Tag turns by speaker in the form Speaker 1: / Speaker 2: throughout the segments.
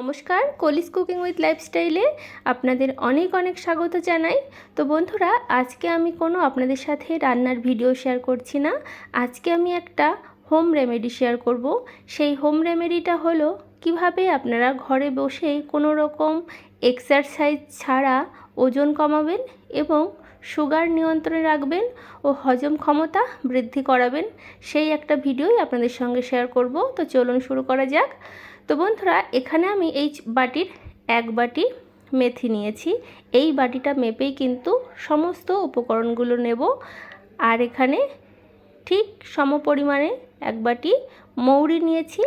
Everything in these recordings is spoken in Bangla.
Speaker 1: নমস্কার, কলিস কুকিং উইথ লাইফস্টাইলে আপনাদের অনেক অনেক স্বাগত জানাই। তো বন্ধুরা, আজকে আমি কোনো আপনাদের সাথে রান্নার ভিডিও শেয়ার করছি না। আজকে আমি একটা হোম রেমেডি শেয়ার করব। সেই হোম রেমেডিটা হলো কিভাবে আপনারা ঘরে বসে কোনো রকম এক্সারসাইজ ছাড়া ওজন কমাবেন এবং সুগার নিয়ন্ত্রণে রাখবেন ও হজম ক্ষমতা বৃদ্ধি করাবেন, সেই একটা ভিডিওই আপনাদের সঙ্গে শেয়ার করব। তো চলুন শুরু করা যাক। তো বন্ধুরা, এখানে আমি এই বাটির 1 বাটি মেথি নিয়েছি। এই বাটিটা মেপেই কিন্তু সমস্ত উপকরণগুলো নেব। আর এখানে ঠিক সমপরিমাণে 1 বাটি মৌরি নিয়েছি।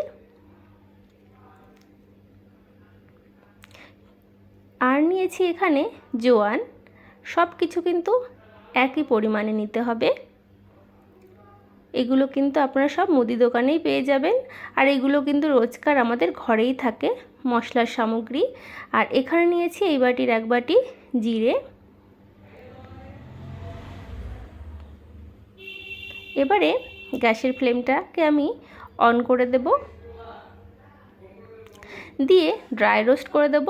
Speaker 1: আর নিয়েছি এখানে জোয়ান। সব কিছু কিন্তু একই পরিমাণে নিতে হবে। এগুলো কিন্তু আপনারা সব মুদি দোকানেই পেয়ে যাবেন। আর এগুলো কিন্তু রোজকার আমাদের ঘরেই থাকে মশলার সামগ্রী। আর এখানে নিয়েছি এই বাটির 1 বাটি জিরে। এবারে গ্যাসের ফ্লেমটাকে আমি অন করে দেব, দিয়ে ড্রাই রোস্ট করে দেব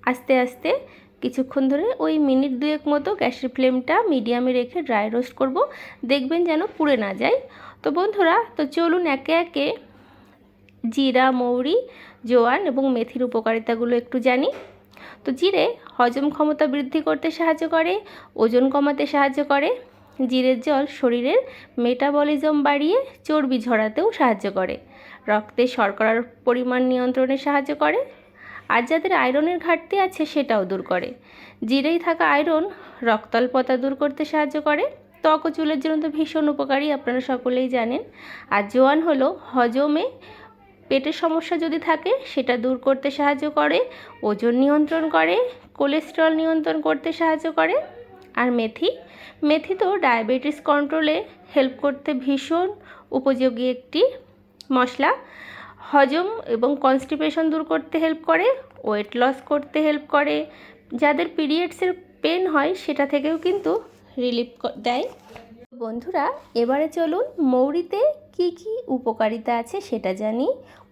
Speaker 1: আস্তে আস্তে। কিছুক্ষণ ধরে ওই মিনিট 2 মতো গ্যাসের ফ্লেমটা মিডিয়ামে রেখে ড্রাই রোস্ট করব, দেখবেন যেন পুড়ে না যায়। তো বন্ধুরা, তো চলুন একে একে জিরা, মৌরি, জোয়ান এবং মেথির উপকারিতাগুলো একটু জানি। তো জিরে হজম ক্ষমতা বৃদ্ধি করতে সাহায্য করে, ওজন কমাতে সাহায্য করে। জিরের জল শরীরের মেটাবলিজম বাড়িয়ে চর্বি ঝরাতেও সাহায্য করে, রক্তে শর্করার পরিমাণ নিয়ন্ত্রণে সাহায্য করে, আর যাদের আয়রনের ঘাটতি আছে সেটাও দূর করে। জিরেই থাকা আয়রন রক্তাল্পতা দূর করতে সাহায্য করে। ত্বক ও চুলের জন্য তো ভীষণ উপকারী, আপনারা সকলেই জানেন। আর জোয়ান হলো হজমে পেটের সমস্যা যদি থাকে সেটা দূর করতে সাহায্য করে, ওজন নিয়ন্ত্রণ করে, কোলেস্টেরল নিয়ন্ত্রণ করতে সাহায্য করে। আর মেথি তো ডায়াবেটিস কন্ট্রোলে হেল্প করতে ভীষণ উপযোগী একটি মশলা। হজম এবং কনস্টিপেশন দূর করতে হেল্প করে, ওয়েট লস করতে হেল্প করে। যাদের পিরিয়ডসের পেন হয় সেটা থেকেও কিন্তু রিলিফ দেয়। বন্ধুরা, এবারে চলুন মৌরিতে কি কি উপকারিতা আছে সেটা জানি।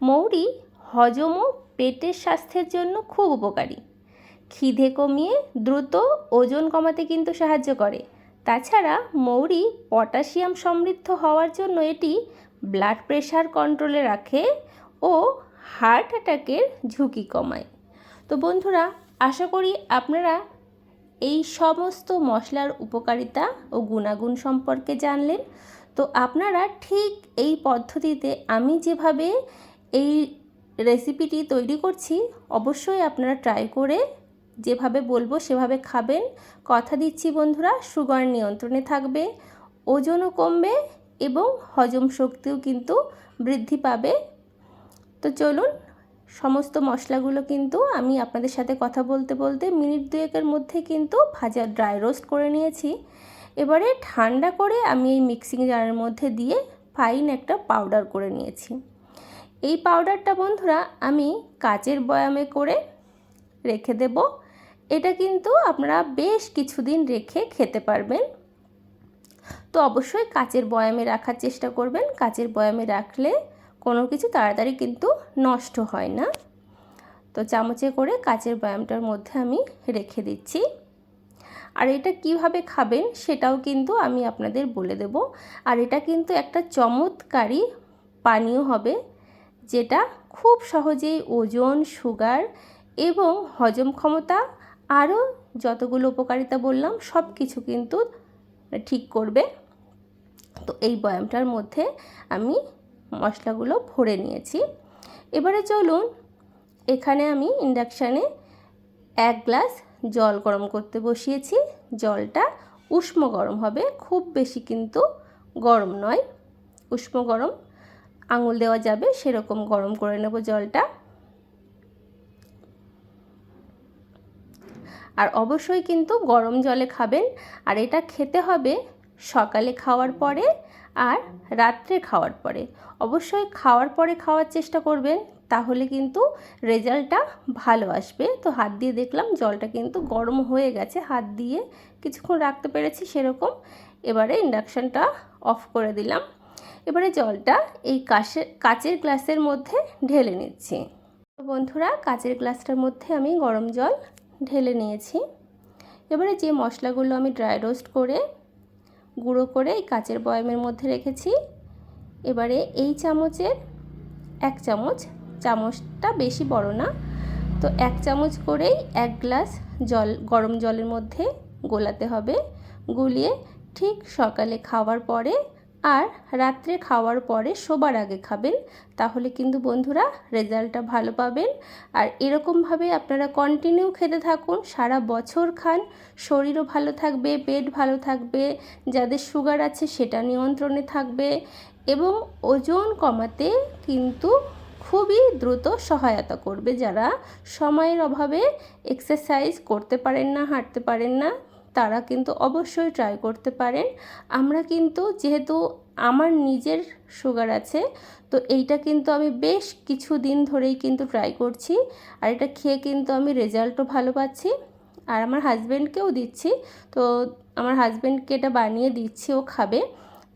Speaker 1: মৌরি হজম ও পেটের স্বাস্থ্যের জন্য খুব উপকারী। খিদে কমিয়ে দ্রুত ওজন কমাতে কিন্তু সাহায্য করে। তাছাড়া মৌরি পটাশিয়াম সমৃদ্ধ হওয়ার জন্য এটি ব্লাড প্রেশার কন্ট্রোলে রাখে ও হার্ট অ্যাটাকের ঝুঁকি কমায়। তো বন্ধুরা, আশা করি আপনারা এই সমস্ত মশলার উপকারিতা ও গুণাগুণ সম্পর্কে জানলেন। তো আপনারা ঠিক এই পদ্ধতিতে আমি যেভাবে এই রেসিপিটি তৈরি করছি অবশ্যই আপনারা ট্রাই করে যেভাবে বলবো সেভাবে খাবেন। কথা দিচ্ছি বন্ধুরা, সুগার নিয়ন্ত্রণে থাকবে, ওজনও কমবে এবং হজম শক্তিও কিন্তু বৃদ্ধি পাবে। তো চলুন, সমস্ত মশলাগুলো কিন্তু আমি আপনাদের সাথে কথা বলতে বলতে মিনিট 2 মধ্যে কিন্তু ভাজা ড্রাই রোস্ট করে নিয়েছি। এবারে ঠান্ডা করে আমি এই মিক্সিং জারের মধ্যে দিয়ে ফাইন একটা পাউডার করে নিয়েছি। এই পাউডারটা বন্ধুরা আমি কাচের বয়ামে করে রেখে দেব। এটা কিন্তু আপনারা বেশ কিছুদিন রেখে খেতে পারবেন। তো অবশ্যই কাচের বয়ামে রাখার চেষ্টা করবেন। কাচের বয়ামে রাখলে কোনো কিছু তাড়াতাড়ি কিন্তু নষ্ট হয় না। তো চামচে করে কাচের বয়ামটার মধ্যে আমি রেখে দিচ্ছি। আর এটা কিভাবে খাবেন সেটাও কিন্তু আমি আপনাদের বলে দেব। আর এটা কিন্তু একটা চমৎকারী পানীয় হবে, যেটা খুব সহজেই ওজন, সুগার এবং হজম ক্ষমতা আরও যতগুলো উপকারিতা বললাম সব কিছু কিন্তু ঠিক করবে। তো এই বয়ামটার মধ্যে আমি মশলাগুলো ভরে নিয়েছি। এবারে চলুন, এখানে আমি ইন্ডাকশানে 1 গ্লাস জল গরম করতে বসিয়েছি। জলটা উষ্ণ গরম হবে, খুব বেশি কিন্তু গরম নয়, উষ্ণ গরম, আঙুল দেওয়া যাবে সেরকম গরম করে নেব জলটা। আর অবশ্যই কিন্তু গরম জলে খাবেন। আর এটা খেতে হবে সকালে খাওয়ার পরে আর রাত্রে খাওয়ার পরে। অবশ্যই খাওয়ার পরে খাওয়ার চেষ্টা করবেন, তাহলে কিন্তু রেজাল্টটা ভালো আসবে। তো হাত দিয়ে দেখলাম জলটা কিন্তু গরম হয়ে গেছে, হাত দিয়ে কিছুক্ষণ রাখতে পেরেছি সেরকম। এবারে ইন্ডাকশানটা অফ করে দিলাম। এবারে জলটা এই কাচের গ্লাসের মধ্যে ঢেলে নিচ্ছি। তো বন্ধুরা, কাচের গ্লাসটার মধ্যে আমি গরম জল ঢেলে নিয়েছি। এবারে যে মশলাগুলো আমি ড্রাই রোস্ট করে গুঁড়ো করে এই কাচের বয়ামের মধ্যে রেখেছি, এবারে এই চামচের 1 চামচ, চামচটা বেশি বড় না, তো 1 চামচ করেই 1 গ্লাস জল গরম জলের মধ্যে গোলাতে হবে। গুলিয়ে ঠিক সকালে খাওয়ার পরে আর রাত্রে খাওয়ার পরে শোবার আগে খাবেন, তাহলে কিন্তু বন্ধুরা রেজাল্টটা ভালো পাবেন। আর এরকমভাবে আপনারা কন্টিনিউ খেতে থাকুন, সারা বছর খান, শরীরও ভালো থাকবে, পেট ভালো থাকবে, যাদের সুগার আছে সেটা নিয়ন্ত্রণে থাকবে এবং ওজন কমাতে কিন্তু খুবই দ্রুত সহায়তা করবে। যারা সময়ের অভাবে এক্সারসাইজ করতে পারেন না, হাঁটতে পারেন না, তারা কিন্তু অবশ্যই ট্রাই করতে পারেন। আমরা কিন্তু যেহেতু আমার নিজের সুগার আছে, তো এইটা কিন্তু আমি বেশ কিছু দিন ধরেই কিন্তু ট্রাই করছি, আর এটা খেয়ে কিন্তু আমি রেজাল্টও ভালো পাচ্ছি, আর আমার হাজব্যান্ডকেও দিচ্ছি। তো আমার হাজব্যান্ডকে এটা বানিয়ে দিচ্ছি, ও খাবে,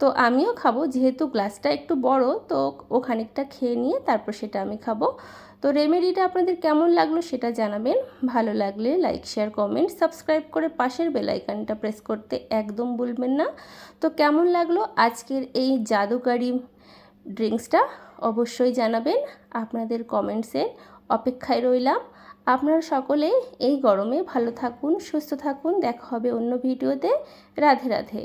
Speaker 1: তো আমিও খাবো। যেহেতু গ্লাসটা একটু বড়, তো ও খানিকটা খেয়ে নিয়ে তারপর সেটা আমি খাবো। তো রেমেডিটা আপনাদের কেমন লাগলো সেটা জানাবেন। ভালো লাগলে লাইক, শেয়ার, কমেন্ট, সাবস্ক্রাইব করে পাশের বেল আইকনটা প্রেস করতে একদম ভুলবেন না। তো কেমন লাগলো আজকের এই জাদুকারি ড্রিঙ্কসটা অবশ্যই জানাবেন। আপনাদের কমেন্টসের অপেক্ষায় রইলাম। আপনারা সকলে এই গরমে ভালো থাকুন, সুস্থ থাকুন। দেখা হবে অন্য ভিডিওতে। রাধে রাধে।